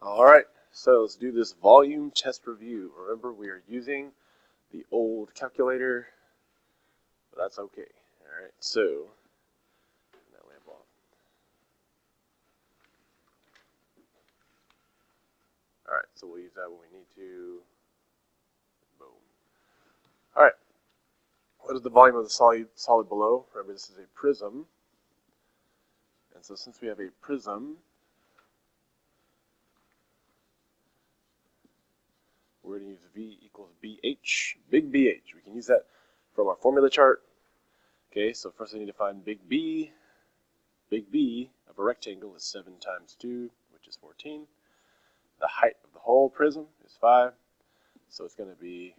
Alright, so let's do this volume test review. Remember, we are using the old calculator, but that's okay. Alright, so, turn that lamp off. Alright, so we'll use that when we need to. Boom. Alright, what is the volume of the solid below? Remember, this is a prism. And so since we have a prism, we're going to use V equals BH, big BH. We can use that from our formula chart. Okay, so first I need to find big B. Big B of a rectangle is 7 times 2, which is 14. The height of the whole prism is 5, so it's going to be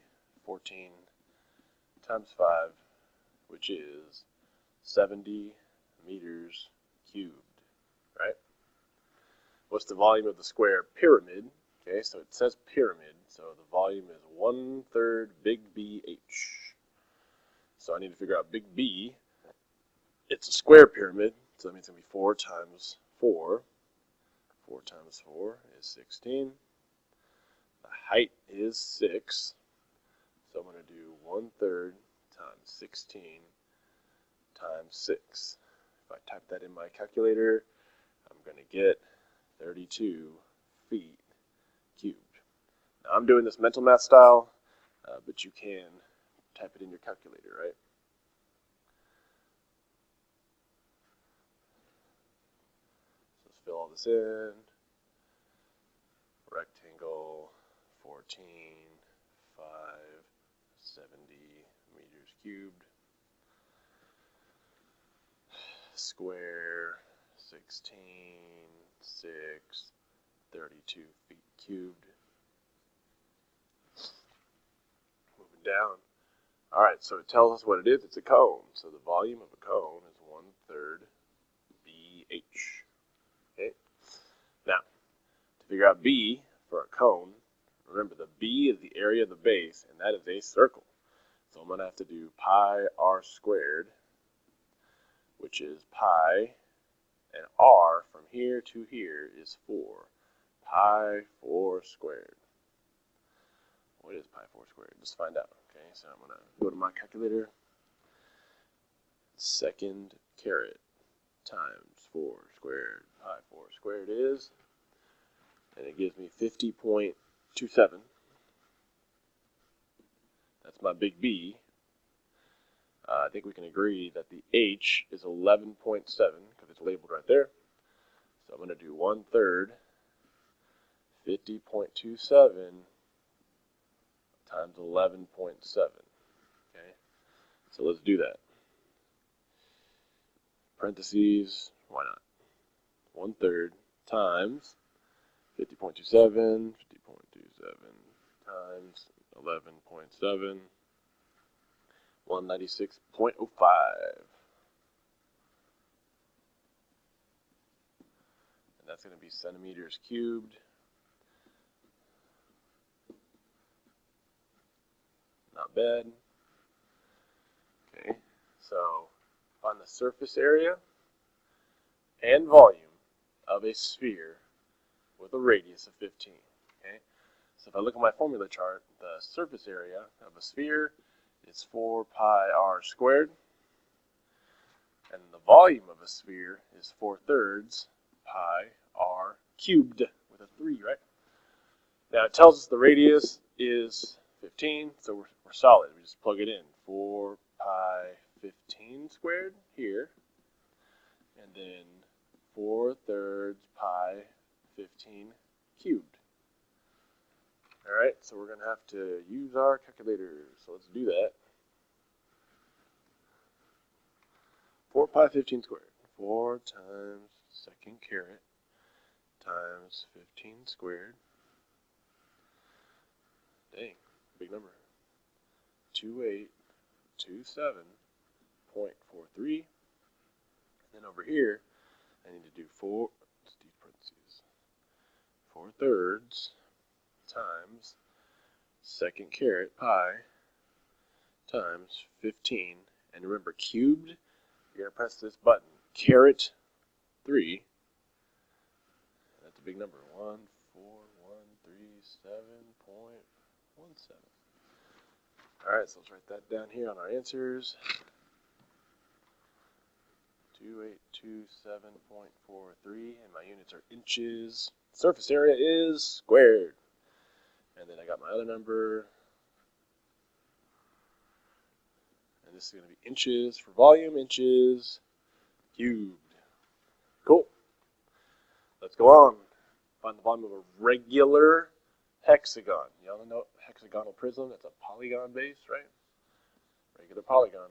14 times 5, which is 70 meters cubed, right? What's the volume of the square pyramid? Okay, so it says pyramid, so the volume is 1/3 big BH. So I need to figure out big B. It's a square pyramid, so that means it's going to be 4 times 4. 4 times 4 is 16. The height is 6, so I'm going to do 1/3 times 16 times 6. If I type that in my calculator, I'm going to get 32 feet cubed. Now I'm doing this mental math style, but you can type it in your calculator, right? So let's fill all this in. Rectangle, 14, 5, 70 meters cubed. Square, 16, 6, 32 feet cubed. Moving down. Alright, so it tells us what it is. It's a cone. So the volume of a cone is 1/3 BH. Okay? Now, to figure out B for a cone, remember the B is the area of the base, and that is a circle. So I'm going to have to do pi r squared, which is pi, and r from here to here is 4. Pi 4 squared. What is pi 4 squared? Let's find out. Okay, so I'm going to go to my calculator. Second caret times 4 squared. Pi 4 squared is, and it gives me 50.27. That's my big B. I think we can agree that the H is 11.7 because it's labeled right there. So I'm going to do 1/3 50.27 times 11.7. Okay, so let's do that. Parentheses, why not? 1/3 times 50.27, 50.27 times 11.7, 196.05. And that's going to be centimeters cubed. Not bad. Okay, so find the surface area and volume of a sphere with a radius of 15. Okay, so if I look at my formula chart, the surface area of a sphere is 4 pi r squared, and the volume of a sphere is 4/3 pi r cubed with a 3, right? Now it tells us the radius is 15, so we're solid. We just plug it in. 4 pi 15 squared here, and then 4/3 pi 15 cubed. Alright, so we're going to have to use our calculator, so let's do that. 4 pi 15 squared. 4 times second caret times 15 squared. Dang, big number. 2827.43. And then over here, I need to do 4/3 times second caret pi times 15. And remember, cubed, you're going to press this button, caret 3. That's a big number. 1 24,137.17. Alright, so let's write that down here on our answers. 2827.43, and my units are inches. Surface area is squared. And then I got my other number. And this is going to be inches for volume, inches cubed. Cool. Let's go on. Find the volume of a regular hexagon. Y'all know hexagonal prism? That's a polygon base, right? Regular polygon.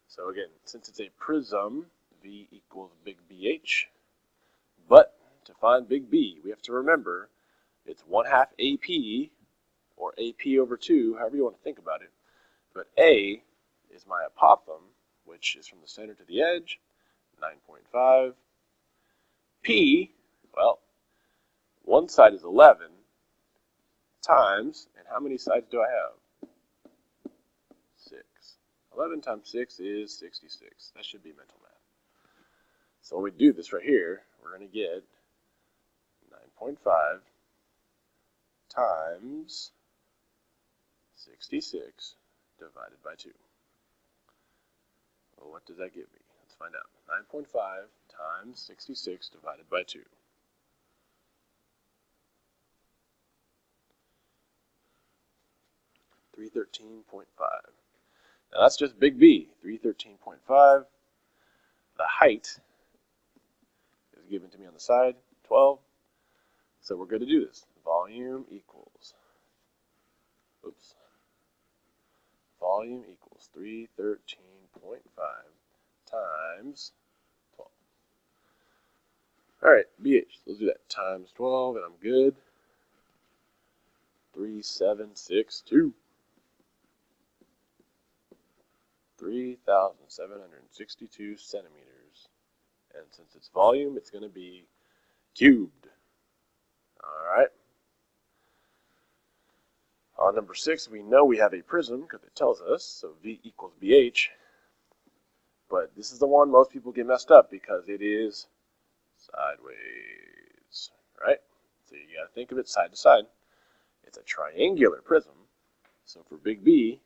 So again, since it's a prism, V equals big BH. But to find big B, we have to remember it's 1/2 AP, or AP over 2, however you want to think about it. But A is my apothem, which is from the center to the edge, 9.5. P, well, one side is 11 times, and how many sides do I have? 6. 11 times 6 is 66. That should be mental math. So when we do this right here, we're going to get 9.5 times 66 divided by 2. Well, what does that give me? Let's find out. 9.5 times 66 divided by 2. 313.5. Now that's just big B, 313.5. The height is given to me on the side, 12. So we're going to do this. Volume equals, volume equals 313.5 times 12. All right, BH, let's do that. Times 12, and I'm good. 3762. 3,762 centimeters. And since it's volume, it's going to be cubed. All right. On number 6, we know we have a prism because it tells us, so V equals BH. But this is the one most people get messed up because it is sideways, right? So you got to think of it side to side. It's a triangular prism. So for big B,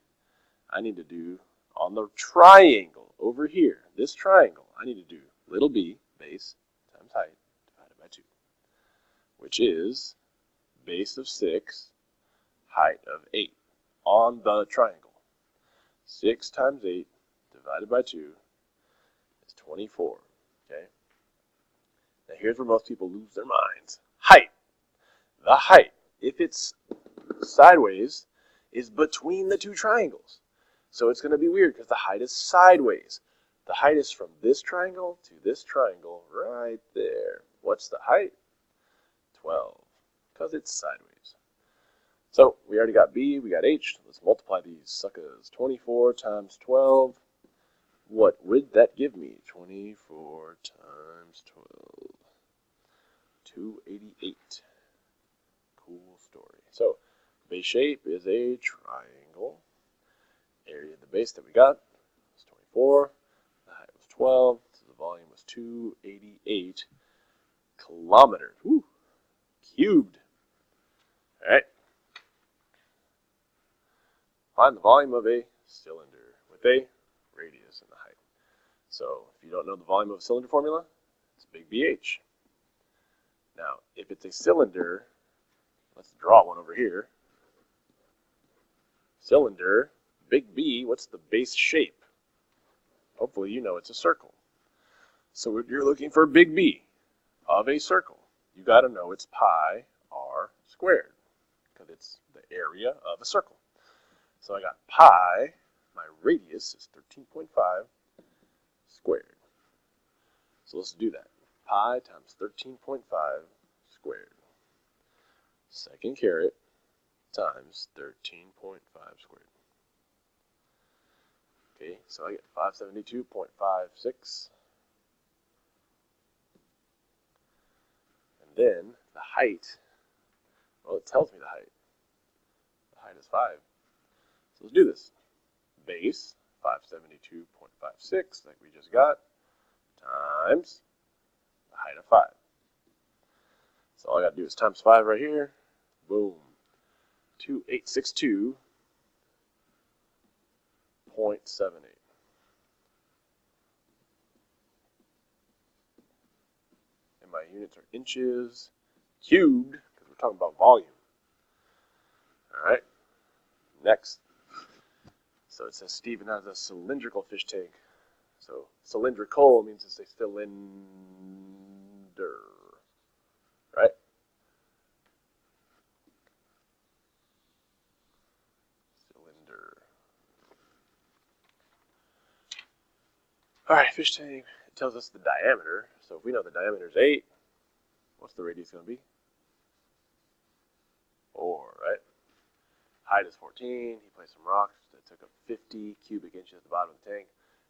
I need to do on the triangle over here, this triangle, I need to do little b, base, times height, divided by 2, which is base of 6, height of 8, on the triangle. 6 times 8 divided by 2 is 24, okay? Now here's where most people lose their minds. Height. The height, if it's sideways, is between the two triangles. So it's going to be weird because the height is sideways. The height is from this triangle to this triangle right there. What's the height? 12, because it's sideways. So we already got B, we got H. Let's multiply these suckers. 24 times 12. What would that give me? 24 times 12. 288. Cool story. So base shape is a triangle. Area of the base that we got was 24. The height was 12. So the volume was 288 kilometers. Woo! Cubed. All right. Find the volume of a cylinder with a radius and the height. So if you don't know the volume of a cylinder formula, it's big BH. Now, if it's a cylinder, let's draw one over here. Cylinder, big B, what's the base shape? Hopefully you know it's a circle. So if you're looking for big B of a circle, you got to know it's pi r squared, because it's the area of a circle. So I got pi, my radius is 13.5 squared. So let's do that. Pi times 13.5 squared. Second caret times 13.5 squared. Okay, so I get 572.56. And then the height, well, it tells me the height. The height is 5. So let's do this. Base, 572.56, like we just got, times the height of 5. So all I got to do is times 5 right here. Boom. 2862.78. And my units are inches cubed, because we're talking about volume. All right. Next. So it says Stephen has a cylindrical fish tank. So cylindrical means it's a cylinder, right? Cylinder. All right, fish tank. It tells us the diameter. So if we know the diameter is 8, what's the radius going to be? 4, right? Height is 14. He placed some rocks that took up 50 cubic inches at the bottom of the tank.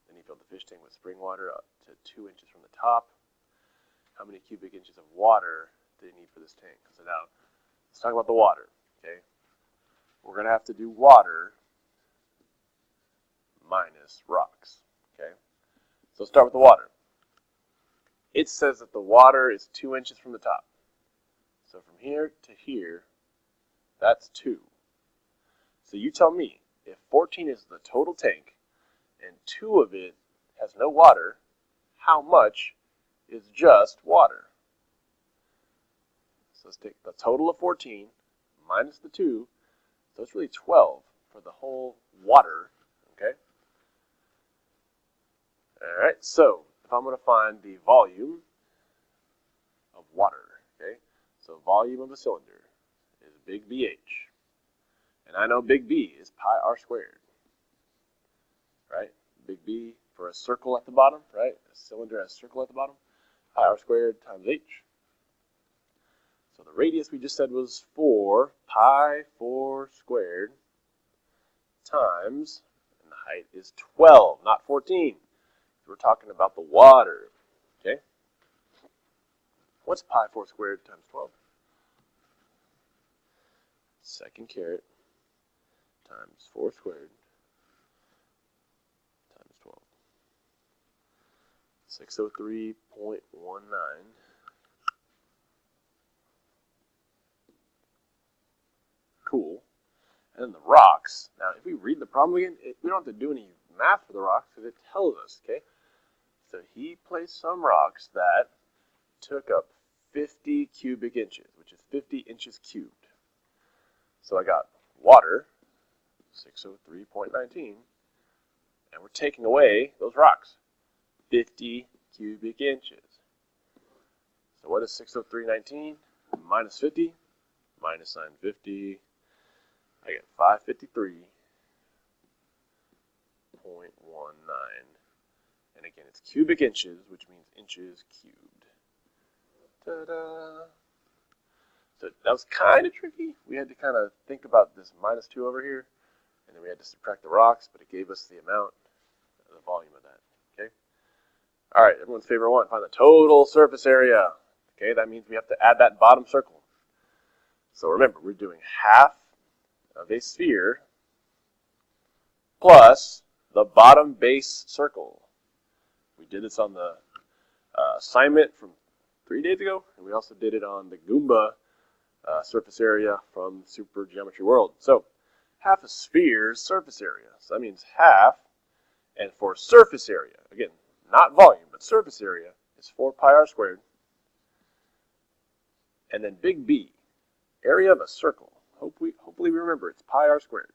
Then he filled the fish tank with spring water up to 2 inches from the top. How many cubic inches of water did he need for this tank? So now, let's talk about the water, okay? We're going to have to do water minus rocks, okay? So let's start with the water. It says that the water is 2 inches from the top. So from here to here, that's 2. So you tell me, if 14 is the total tank, and 2 of it has no water, how much is just water? So let's take the total of 14 minus the 2, so it's really 12 for the whole water, okay? All right, so if I'm going to find the volume of water, okay? So volume of a cylinder is big BH. And I know big B is pi r squared, right? Big B for a circle at the bottom, right? A cylinder has a circle at the bottom. Pi r squared times h. So the radius we just said was 4 pi 4 squared times, and the height is 12, not 14. We're talking about the water, okay? What's pi 4 squared times 12? Second caret times 4 squared times 12. 603.19. Cool. And then the rocks. Now, if we read the problem again, we don't have to do any math for the rocks because it tells us, okay? So he placed some rocks that took up 50 cubic inches, which is 50 inches cubed. So I got water, 603.19, and we're taking away those rocks, 50 cubic inches. So what is 603.19 minus 50? Minus 950. I get 553.19. And again, it's cubic inches, which means inches cubed. Ta-da! So that was kind of tricky. We had to kind of think about this minus 2 over here, and then we had to subtract the rocks, but it gave us the amount, the volume of that. Okay. All right, everyone's favorite one. Find the total surface area. Okay, that means we have to add that bottom circle. So remember, we're doing half of a sphere plus the bottom base circle. We did this on the assignment from 3 days ago, and we also did it on the Goomba surface area from Super Geometry World. So half a sphere's surface area. So that means half, and for surface area, again, not volume, but surface area, is 4 pi r squared. And then big B, area of a circle. Hopefully we remember it's pi r squared.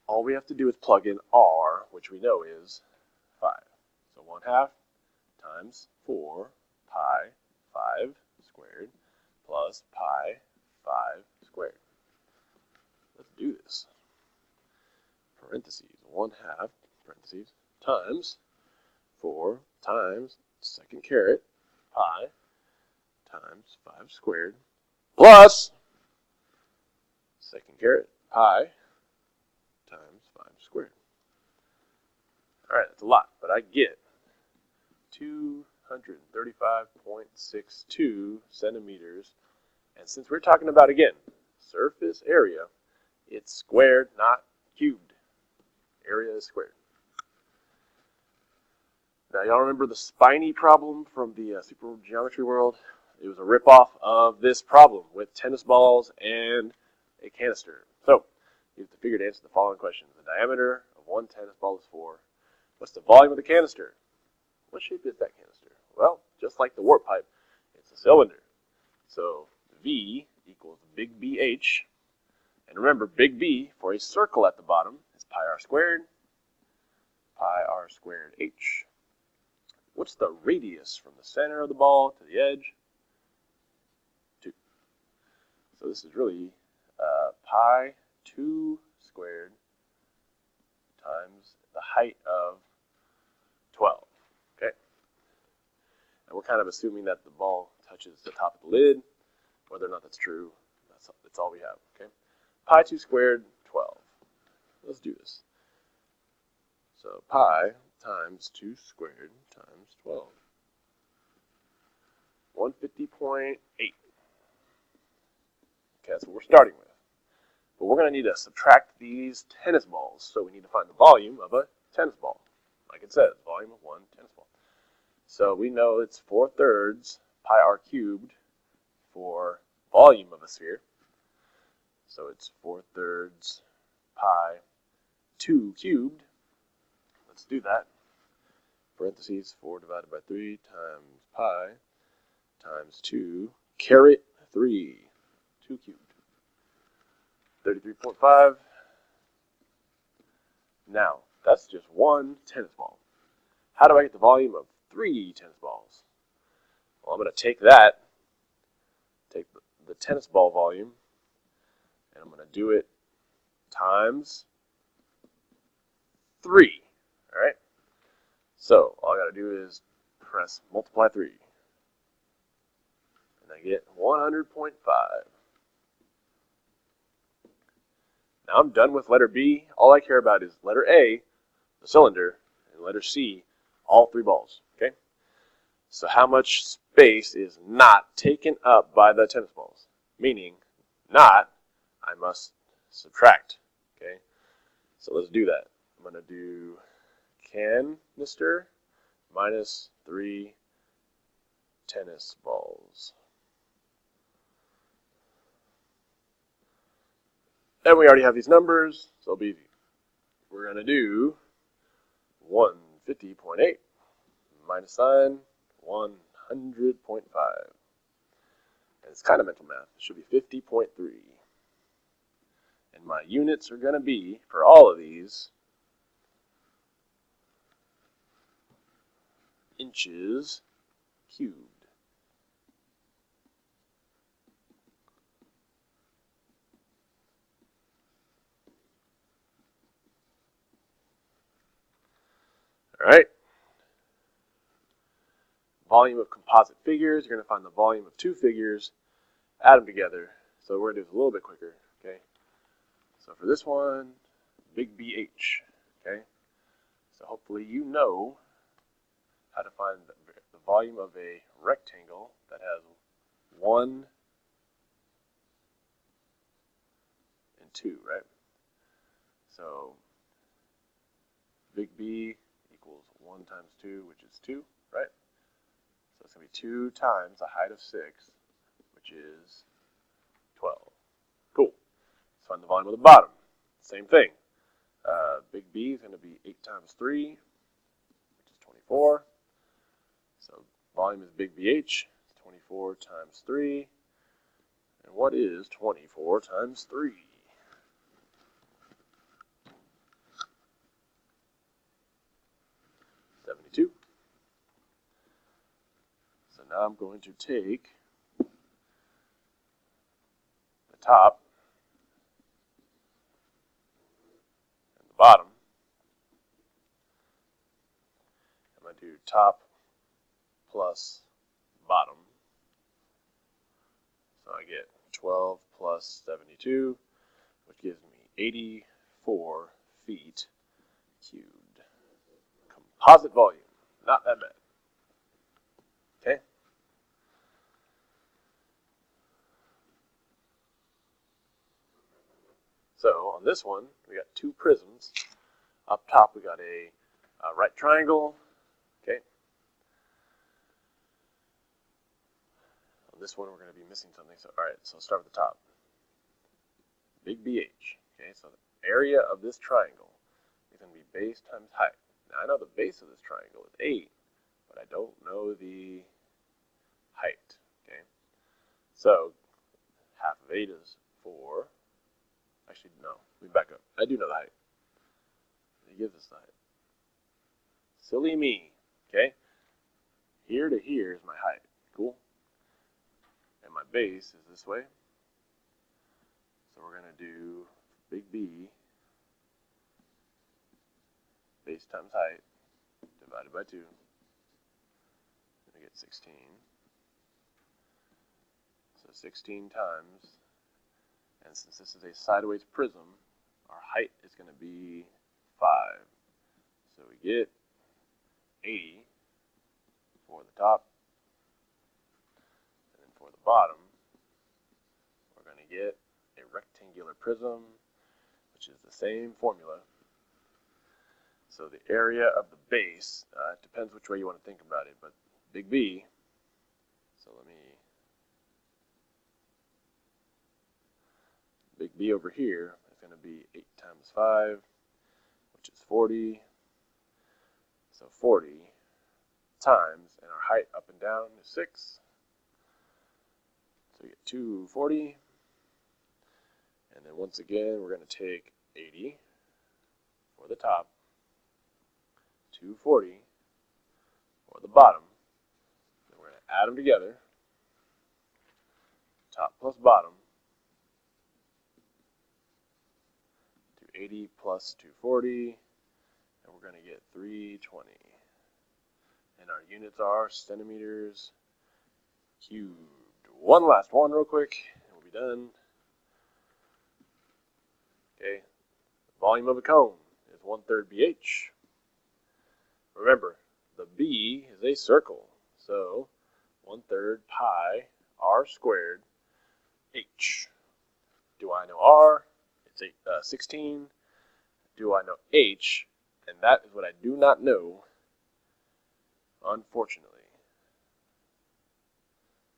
All we have to do is plug in r, which we know is 5. So 1/2 times 4 pi 5 squared plus pi 5 squared. Let's do this. Parentheses, 1/2, parentheses, times 4 times second caret pi times 5 squared plus second caret pi times 5 squared. All right, that's a lot, but I get 235.62 centimeters. And since we're talking about, again, surface area, it's squared, not cubed. Area is squared. Now, y'all remember the spiny problem from the Super Geometry World? It was a ripoff of this problem with tennis balls and a canister. So you have to figure to answer the following questions. The diameter of one tennis ball is 4. What's the volume of the canister? What shape is that canister? Well, just like the warp pipe, it's a cylinder. So V equals big BH. And remember, big B for a circle at the bottom is pi r squared H. What's the radius from the center of the ball to the edge? 2. So this is really pi 2 squared times the height of 12. Okay? And we're kind of assuming that the ball touches the top of the lid. Whether or not that's true, that's all we have. Okay? Pi 2 squared, 12. Let's do this. So pi times 2 squared times 12. 150.8. Okay, that's what we're starting with. But we're going to need to subtract these tennis balls. So we need to find the volume of a tennis ball. Like it says, volume of one tennis ball. So we know it's 4/3 pi r cubed for volume of a sphere. So it's 4/3 pi 2 cubed. Let's do that. Parentheses 4 divided by 3 times pi times 2 caret 3. 2 cubed. 33.5. Now, that's just one tennis ball. How do I get the volume of 3 tennis balls? Well, I'm going to take the tennis ball volume, and I'm going to do it times 3. All right? So all I got to do is press multiply 3. And I get 100.5. Now I'm done with letter B. All I care about is letter A, the cylinder, and letter C, all 3 balls. Okay? So how much space is not taken up by the tennis balls? Meaning, not, I must subtract. Okay? So let's do that. I'm going to do canister minus 3 tennis balls. And we already have these numbers, so it'll be easy. We're going to do 150.8 minus sign 100.5. And it's kind of mental math. It should be 50.3. And my units are going to be, for all of these, inches cubed. All right. Volume of composite figures. You're going to find the volume of 2 figures, add them together. So we're going to do this a little bit quicker. Okay. So for this one, big BH. Okay. So hopefully you know how to find the volume of a rectangle that has 1 and 2, right? So big B equals 1 times 2, which is 2, right? So it's going to be 2 times the height of 6, which is 12. Cool. Let's find the volume of the bottom. Same thing. Big B is going to be 8 times 3, which is 24. So volume is big BH. 24 times 3. And what is 24 times 3? 72. So now I'm going to take the top and the bottom. I'm going to do top plus bottom. So I get 12 plus 72, which gives me 84 feet cubed. Composite volume, not that bad. Okay? So on this one, we got 2 prisms. Up top, we got a right triangle. Okay? On this one, we're going to be missing something. So, all right, so let's start with the top. Big BH. Okay, so the area of this triangle is going to be base times height. Now, I know the base of this triangle is 8, but I don't know the height. Okay, so half of 8 is 4. Actually, no, let me back up. I do know the height. He gives us the height. Silly me. Okay, here to here is my height. Cool. And my base is this way. So we're going to do big B, base times height, divided by 2. We get 16. So 16 times, and since this is a sideways prism, our height is going to be 5. So we get 80 for the top, and then for the bottom, we're going to get a rectangular prism, which is the same formula. So the area of the base, it depends which way you want to think about it, but big B, so big B over here is going to be 8 times 5, which is 40. So 40 times, and our height up and down is 6. So we get 240. And then once again, we're going to take 80 for the top, 240 for the bottom. Then we're going to add them together, top plus bottom, 280 plus 240, and we're going to get 320. And our units are centimeters cubed. One last one real quick, and we'll be done. Okay, the volume of a cone is 1/3 BH. Remember, the B is a circle, so 1/3 pi r squared h. Do I know r? It's 16. Do I know h? And that is what I do not know, unfortunately.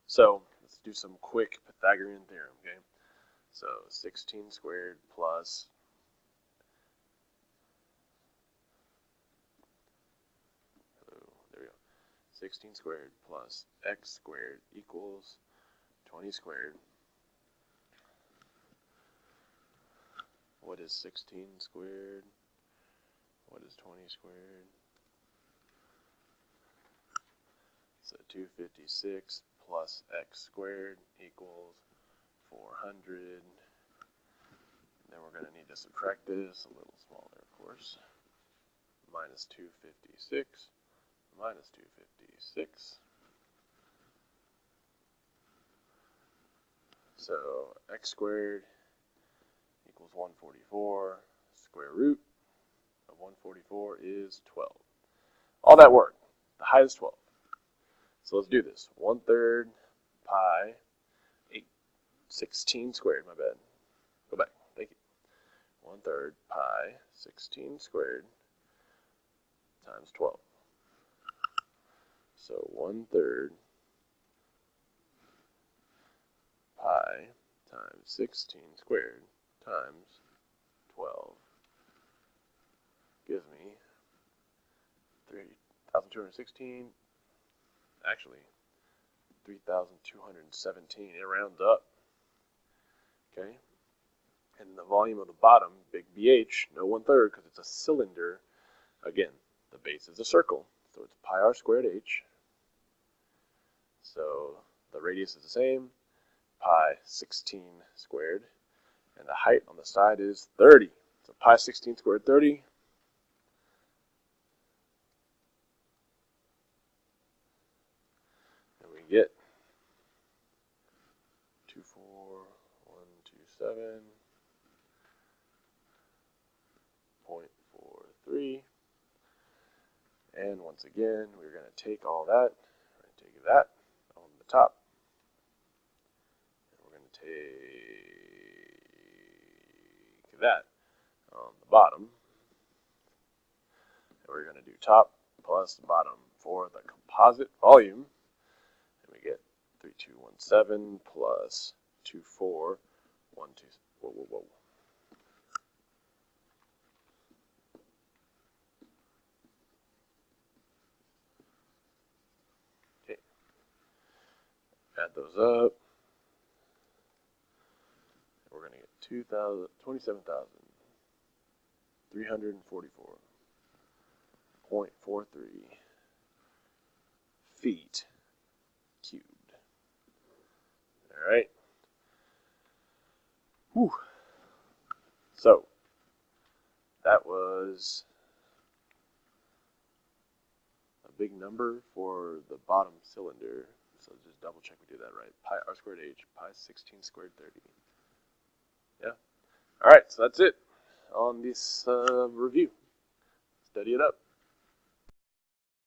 So let's do some quick Pythagorean theorem, okay? So 16 squared plus 16 squared plus x squared equals 20 squared. What is 16 squared? What is 20 squared? So 256 plus x squared equals 400. Then we're going to need to subtract this a little smaller, of course. Minus 256 minus 256. So x squared equals 144. Square root of 144 is 12. All that work. The height is 12. So let's do this. 1/3 pi 16 squared, my bad. Go back. Thank you. 1/3 pi 16 squared times 12. So 1/3 pi times 16 squared times 12 gives me 3,216. Actually, 3,217. It rounds up. Okay? And the volume of the bottom, big BH, no 1/3 because it's a cylinder. Again, the base is a circle, so it's pi r squared h. So the radius is the same, pi 16 squared, and the height on the side is 30. So pi 16 squared 30. And we get 24127.43. And once again, we're going to take all that, we're going to take that on the top, and we're going to take that on the bottom, and we're going to do top plus bottom for the composite volume, and we get 3217 plus 2412. Whoa, whoa, whoa. Okay. Add those up. We're going to get 27,344.43 feet cubed. All right. Whew. So that was a big number for the bottom cylinder. So just double check we did that right. Pi r squared h, pi 16 squared 30. Yeah. All right. So that's it on this review. Study it up.